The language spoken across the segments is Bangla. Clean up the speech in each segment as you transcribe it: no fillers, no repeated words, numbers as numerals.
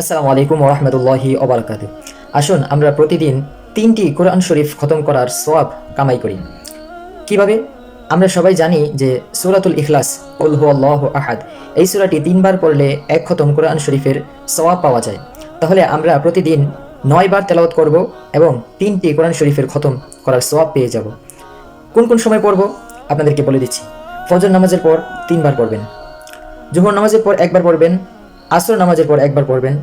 আসসালামু আলাইকুম ওয়া রাহমাতুল্লাহি ওয়া বারাকাতুহু। আসুন আমরা প্রতিদিন 3টি কোরআন শরীফ খতম করার সওয়াব কামাই করি। কিভাবে? আমরা সবাই জানি যে সূরাতুল ইখলাস কুল হুয়াল্লাহু আহাদ এই সূরাটি 3বার পড়লে এক খতম কোরআন শরীফের সওয়াব পাওয়া যায়। তাহলে আমরা প্রতিদিন 9 বার তেলাওয়াত করব এবং 3টি কোরআন শরীফের খতম করার সওয়াব পেয়ে যাব। কোন কোন সময় পড়ব আপনাদেরকে বলে দিচ্ছি। ফজর নামাজের পর 3বার পড়বেন, জোহর নামাজের পর একবার পড়বেন, আসর নামাজের পর একবার পড়বেন,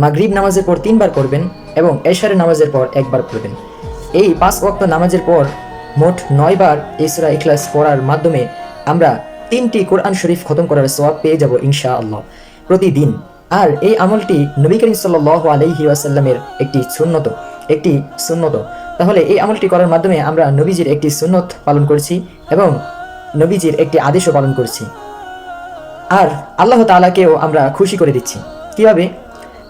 মাগরিব নামাজের পর 3বার পড়বেন এবং এশারের নামাজের পর একবার পড়বেন। এই 5 ওয়াক্ত নামাজের পর মোট 9 বার এই সূরা ইখলাস পড়ার মাধ্যমে আমরা 3টি কোরআন শরীফ খতম করার সওয়াব পেয়ে যাব ইনশাআল্লাহ প্রতিদিন। আর এই আমলটি নবী করিম সাল্লাল্লাহু আলাইহি ওয়াসাল্লামের একটি সুন্নত। তাহলে এই আমলটি করার মাধ্যমে আমরা নবীজির একটি সুন্নত পালন করছি এবং নবীজির একটি আদেশও পালন করছি। আর আল্লাহ তাআলাকেও আমরা খুশি করে দিচ্ছি। কিভাবে?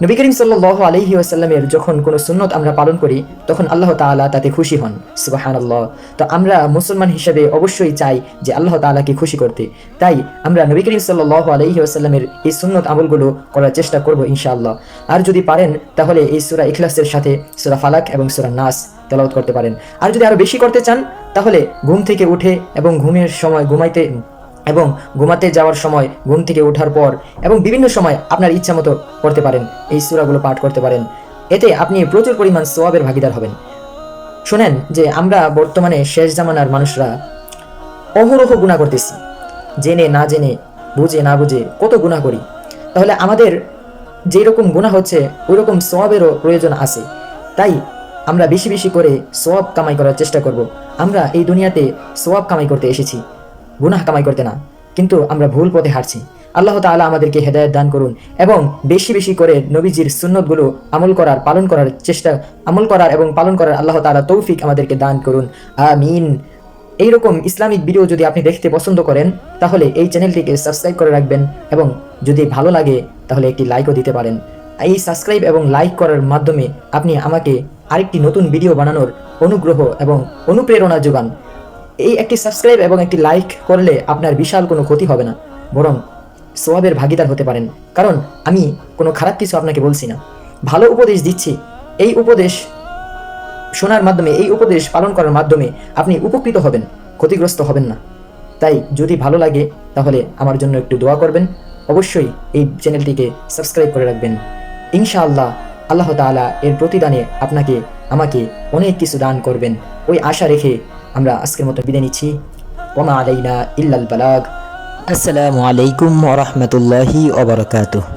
নবী করিম সাল্লাল্লাহু আলাইহি ওয়াসাল্লামের যখন কোনো সুন্নত আমরা পালন করি তখন আল্লাহ তাআলা তাতে খুশি হন। সুবহানাল্লাহ। তো আমরা মুসলমান হিসেবে অবশ্যই চাই যে আল্লাহ তাআলাকে খুশি করতে। তাই আমরা নবী করিম সাল্লাল্লাহু আলাইহি ওয়াসাল্লামের এই সুন্নত আমলগুলো করার চেষ্টা করব ইনশাআল্লাহ। আর যদি পারেন তাহলে এই সূরা ইখলাসের সাথে সূরা ফালাক এবং সূরা নাস তেলাওয়াত করতে পারেন। আর যদি আরো বেশি করতে চান তাহলে ঘুম থেকে উঠে এবং ঘুমের সময় ঘুমাতে যাওয়ার সময়, ঘুম থেকে ওঠার পর এবং বিভিন্ন সময় আপনার ইচ্ছা মতো করতে পারেন, এই সূরাগুলো পাঠ করতে পারেন। এতে আপনি প্রচুর পরিমাণ সওয়াবের ভাগীদার হবেন। শোনেন যে আমরা বর্তমানে শেষ জামানার মানুষরা অহরহ গুনাহ করতেছি, জেনে না জেনে, বুঝে না বুঝে কত গুনাহ করি। তাহলে আমাদের যেই রকম গুনাহ হচ্ছে ওই রকম সওয়াবেরও প্রয়োজন আছে। তাই আমরা বেশি বেশি করে সওয়াব কামাই করার চেষ্টা করব। আমরা এই দুনিয়াতে সওয়াব কামাই করতে এসেছি, গুনাহ কামাই করতে না। কিন্তু আমরা ভুল পথে হাঁটছি। আল্লাহ তাআলা আমাদেরকে হেদায়েত দান করুন এবং বেশি বেশি করে নবীজির সুন্নতগুলো আমল করার এবং পালন করার আল্লাহ তাআলা তৌফিক আমাদেরকে দান করুন। আমিন। এইরকম ইসলামিক ভিডিও যদি আপনি দেখতে পছন্দ করেন তাহলে এই চ্যানেলটিকে সাবস্ক্রাইব করে রাখবেন এবং যদি ভালো লাগে তাহলে একটি লাইকও দিতে পারেন। এই সাবস্ক্রাইব এবং লাইক করার মাধ্যমে আপনি আমাকে আরেকটি নতুন ভিডিও বানানোর অনুগ্রহ এবং অনুপ্রেরণা যোগান। এই একটি সাবস্ক্রাইব এবং একটি লাইক করলে আপনার বিশাল কোনো ক্ষতি হবে না, বরং সওয়াবের ভাগীদার হতে পারেন। কারণ আমি কোনো খারাপ কিছু আপনাকে বলছি না, ভালো উপদেশ দিচ্ছি। এই উপদেশ শোনার মাধ্যমে, এই উপদেশ পালন করার মাধ্যমে আপনি উপকৃত হবেন, ক্ষতিগ্রস্ত হবেন না। তাই যদি ভালো লাগে তাহলে আমার জন্য একটু দোয়া করবেন। অবশ্যই এই চ্যানেলটিকে সাবস্ক্রাইব করে রাখবেন। ইনশাআল্লাহ আল্লাহ তাআলা এর প্রতিদানে আপনাকে আমাকে অনেক কিছু দান করবেন, ওই আশা রেখে আমরা আজকের মতো বিদায় নিচ্ছি। ওমা আলাইনা ইল্লাল বালাগ। আসসালামু আলাইকুম ওয়া রাহমাতুল্লাহি ওয়া বারাকাতুহু।